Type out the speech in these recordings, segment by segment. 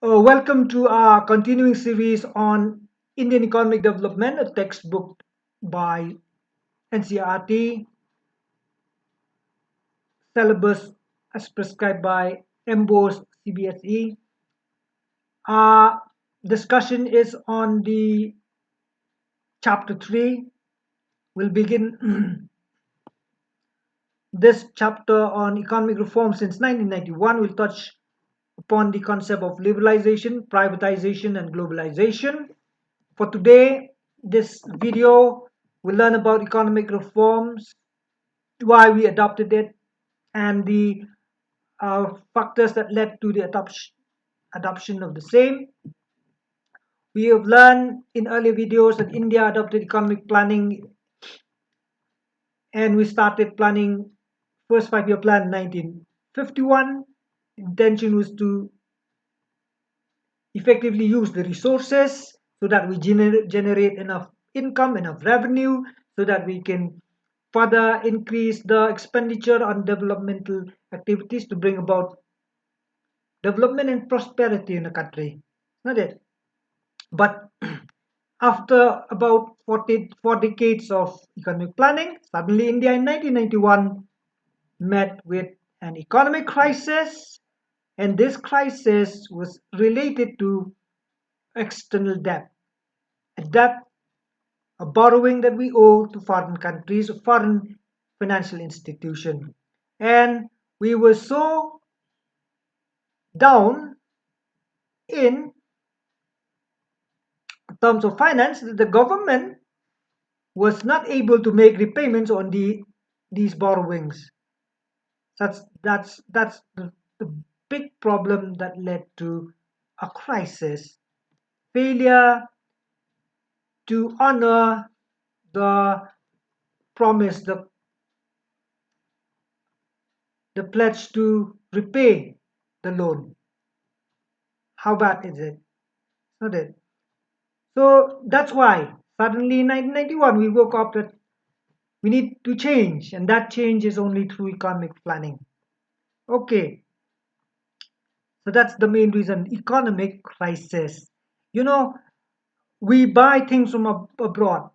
Welcome to our continuing series on Indian economic development, a textbook by NCERT, syllabus as prescribed by MBOS CBSE. Our discussion is on the chapter 3. We'll begin this chapter on economic reform since 1991. We'll touch upon the concept of liberalization, privatization, and globalization. For today, this video will learn about economic reforms, why we adopted it, and the factors that led to the adoption of the same. We have learned in earlier videos that India adopted economic planning and we started planning first 5-year plan in 1951. Intention was to effectively use the resources so that we generate enough income, enough revenue, so that we can further increase the expenditure on developmental activities to bring about development and prosperity in the country. Not it? But after about 4 decades of economic planning, suddenly India in 1991 met with an economic crisis, and this crisis was related to external debt. A debt, a borrowing that we owe to foreign countries, or foreign financial institution. And we were so down in terms of finance that the government was not able to make repayments on these borrowings. That's the big problem that led to a crisis, failure to honor the promise, the pledge to repay the loan. How bad is it? Not it. So that's why suddenly in 1991 we woke up that we need to change, and that change is only through economic planning. Okay, so that's the main reason, economic crisis. You know, we buy things from abroad,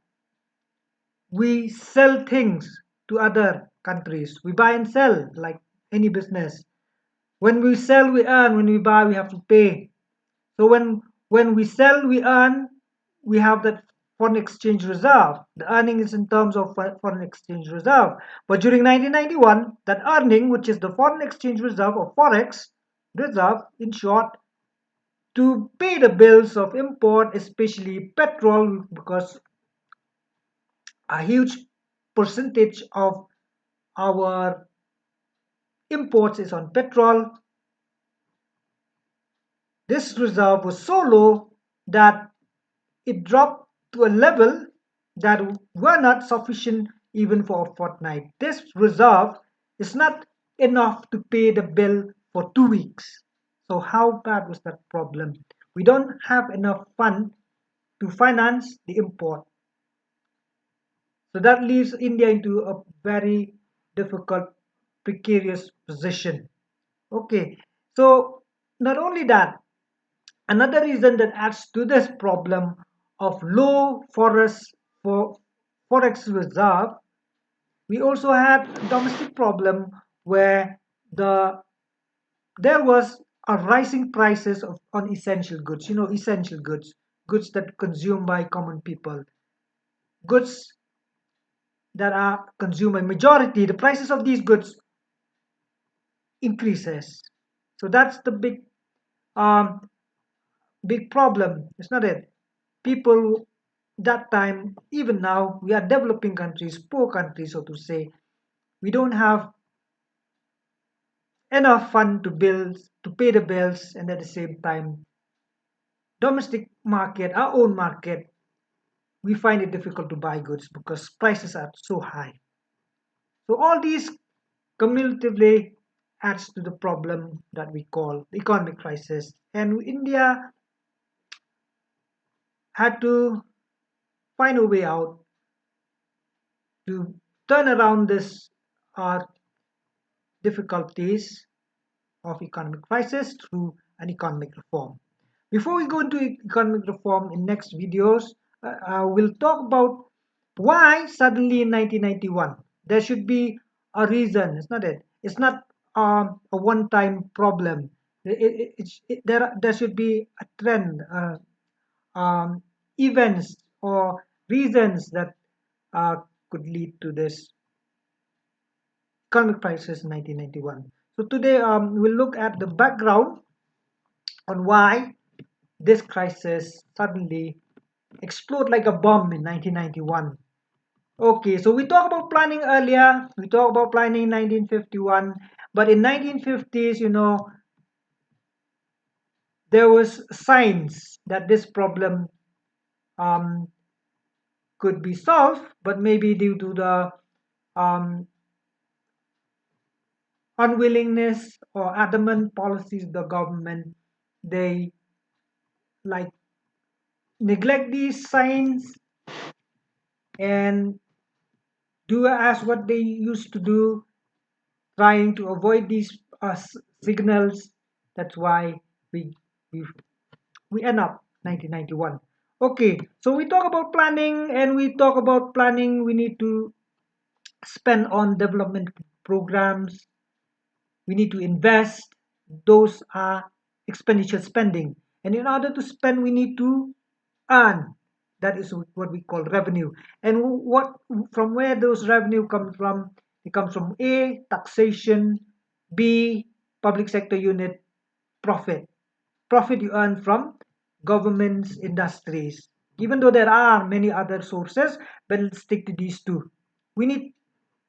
we sell things to other countries, we buy and sell like any business. When we sell, we earn. When we buy, we have to pay. So when we sell, we earn. We have that foreign exchange reserve. The earning is in terms of foreign exchange reserve. But during 1991, that earning, which is the foreign exchange reserve or forex reserve, in short, to pay the bills of import, especially petrol, because a huge percentage of our imports is on petrol. This reserve was so low that it dropped to a level that were not sufficient even for a fortnight. This reserve is not enough to pay the bill for 2 weeks. So how bad was that problem? We don't have enough fund to finance the import. So that leaves India into a very difficult, precarious position. Okay, so not only that, another reason that adds to this problem of low forest for forex reserve, we also had a domestic problem where there was a rising prices on essential goods. You know, essential goods, goods that consumed by common people, goods that are consumed by majority. The prices of these goods increases. So that's the um, big problem. It's not it. People that time, even now, we are developing countries, poor countries, so to say. We don't have enough fund to pay the bills, and at the same time, domestic market, our own market, we find it difficult to buy goods because prices are so high. So all these cumulatively adds to the problem that we call the economic crisis. And India had to find a way out to turn around this uh, difficulties of economic crisis through an economic reform. Before we go into economic reform in next videos, we'll talk about why suddenly in 1991 there should be a reason. It's not it. It's not a one-time problem. There should be a trend, um, events or reasons that uh, could lead to this economic crisis in 1991. So today we'll look at the background on why this crisis suddenly explode like a bomb in 1991. Okay, so we talked about planning earlier. We talked about planning in 1951, but in 1950s, there was signs that this problem um, could be solved, but maybe due to the um, unwillingness or adamant policies of the government, they like neglect these signs and do as what they used to do, trying to avoid these signals. That's why we we we end up 1991. Okay, so we talk about planning, and we talk about planning. We need to spend on development programs. We need to invest. Those are expenditure spending, and in order to spend, we need to earn. That is what we call revenue. And what from where those revenue come from? It comes from A, taxation, B, public sector unit, profit. Profit you earn from governments, industries. Even though there are many other sources, but let's stick to these two. We need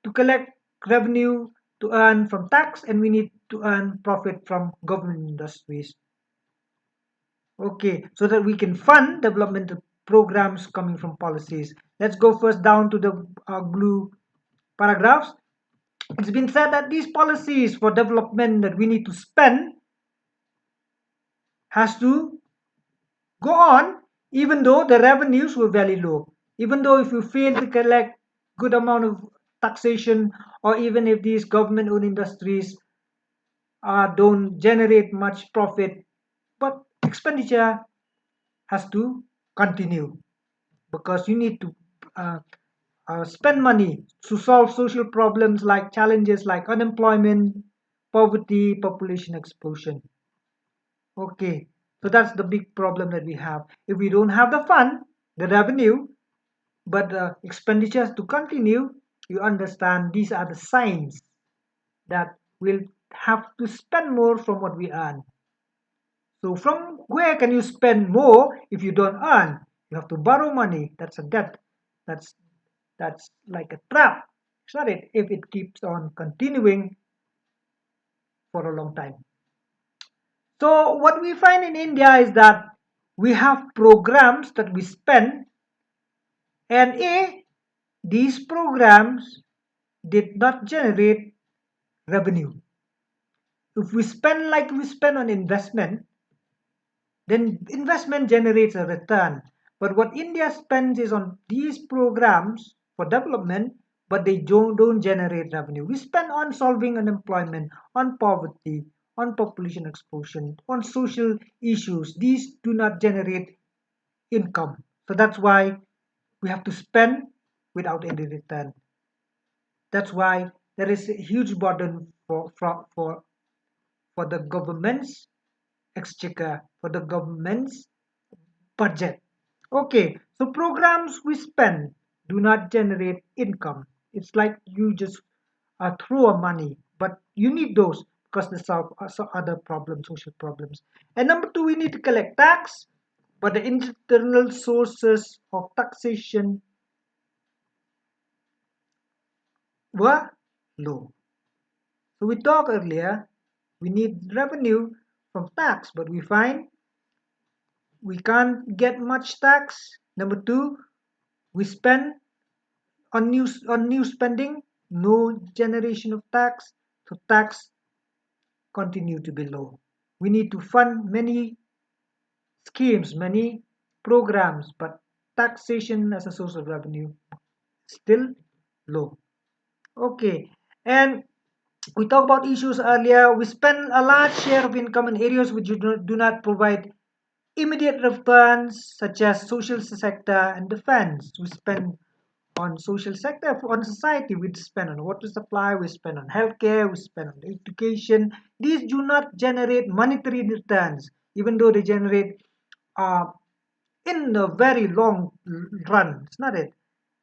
to collect revenue to earn from tax, and we need to earn profit from government industries. Okay, so that we can fund developmental programs coming from policies. Let's go first down to the blue paragraphs. It's been said that these policies for development that we need to spend has to go on even though the revenues were very low. Even though if you fail to collect good amount of taxation, or even if these government owned industries don't generate much profit, but expenditure has to continue because you need to uh, spend money to solve social problems like challenges like unemployment, poverty, population explosion. Okay, so that's the big problem that we have. If we don't have the fund, the revenue, but the expenditures to continue, you understand these are the signs that we'll have to spend more from what we earn. So from where can you spend more if you don't earn? You have to borrow money. That's a debt. That's that's like a trap. It's not it if it keeps on continuing for a long time. So what we find in India is that we have programs that we spend, and these programs did not generate revenue. If we spend like we spend on investment, then investment generates a return. But what India spends is on these programs for development, but they don't generate revenue. We spend on solving unemployment, on poverty, on population explosion, on social issues. These do not generate income. So that's why we have to spend without any return. That's why there is a huge burden for the government's exchequer, for the government's budget. Okay, so programs we spend do not generate income. It's like you just throw a money, but you need those because they solve other problems, social problems. And number two, we need to collect tax, but the internal sources of taxation were low. So we talked earlier, we need revenue from tax, but we find we can't get much tax. Number two, we spend on new spending, no generation of tax, so tax continue to be low. We need to fund many schemes, many programs, but taxation as a source of revenue still low. Okay, and we talked about issues earlier. We spend a large share of income in areas which do not provide immediate returns such as social sector and defense. We spend on social sector, on society. We spend on water supply, we spend on healthcare, we spend on education. These do not generate monetary returns, even though they generate uh, in the very long run. It's not it,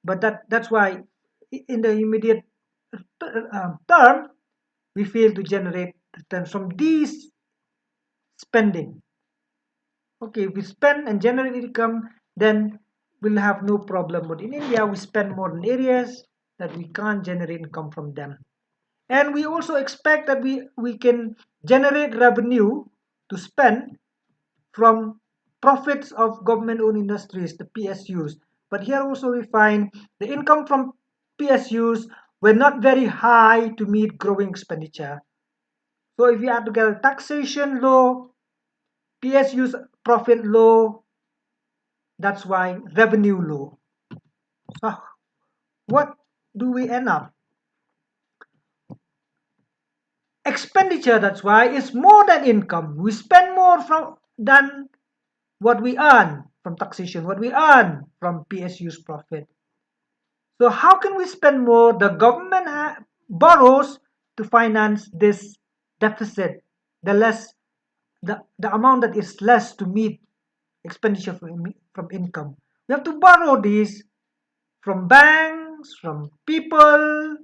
but that's why in the immediate term we fail to generate returns from these spending. Okay, if we spend and generate income, then we'll have no problem. But in India, we spend more in areas that we can't generate income from them. And we also expect that we can generate revenue to spend from profits of government-owned industries, the PSUs. But here also we find the income from PSUs were not very high to meet growing expenditure. So if you add together taxation low, PSUs profit low, that's why revenue low. So what do we end up? Expenditure, that's why, is more than income. We spend more than what we earn from taxation, what we earn from PSU's profit. So how can we spend more? The government borrows to finance this deficit, the amount that is less to meet expenditure from income. We have to borrow these from banks, from people,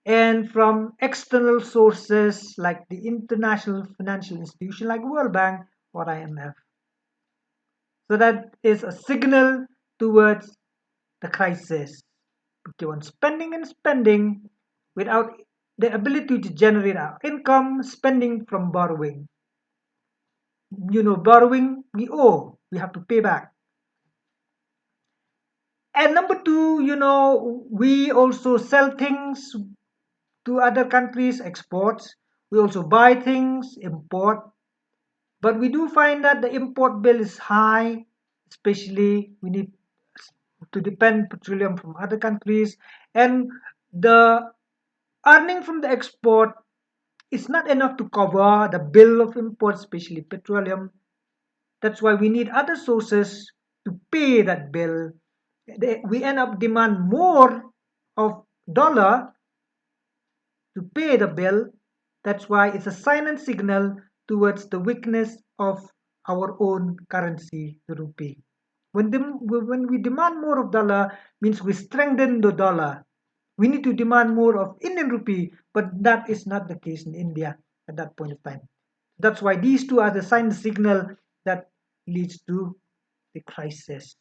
and from external sources like the international financial institution like World Bank or IMF. So that is a signal towards the crisis. We keep on spending and spending without the ability to generate our income, spending from borrowing. Borrowing, we owe, we have to pay back. And number two, we also sell things to other countries, exports. We also buy things, import. But we do find that the import bill is high, especially we need to depend petroleum from other countries. And the earning from the export is not enough to cover the bill of import, especially petroleum. That's why we need other sources to pay that bill. We end up demand more of dollar to pay the bill. That's why it's a silent signal towards the weakness of our own currency, the rupee. When we demand more of dollar, means we strengthen the dollar. We need to demand more of Indian rupee, but that is not the case in India at that point of time. That's why these two are the silent signal that leads to the crisis.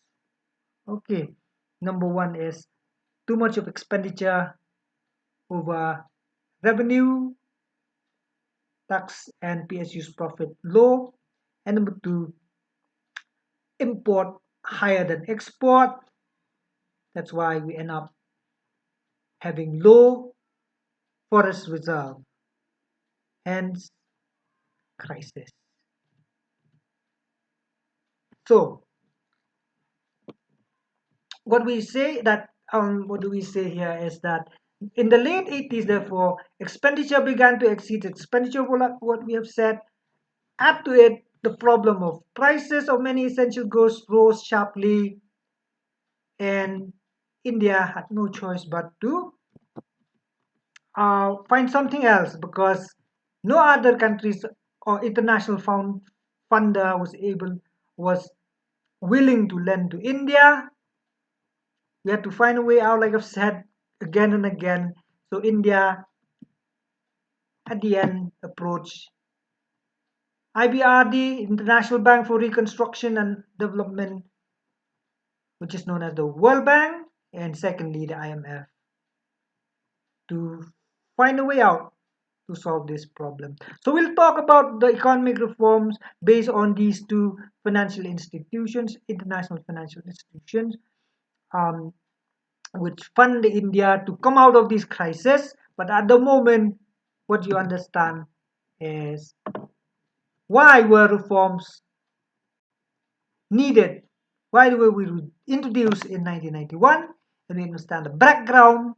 Okay, number one is too much of expenditure over revenue, tax and PSU's profit low. And number two, import higher than export. That's why we end up having low forest reserve, hence crisis. So what do we say here is that in the late 80s, therefore, expenditure began to exceed expenditure. What we have said, add to it the problem of prices of many essential goods rose sharply, and India had no choice but to find something else because no other countries or international funder was willing to lend to India. We had to find a way out, like I've said again and again. So India, at the end, approached IBRD, International Bank for Reconstruction and Development, which is known as the World Bank, and secondly, the IMF, to find a way out to solve this problem. So we'll talk about the economic reforms based on these two financial institutions, international financial institutions, um, which fund India to come out of this crisis. But at the moment, what you understand is why were reforms needed? Why were we introduced in 1991? And we understand the background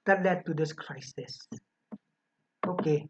that led to this crisis. Okay.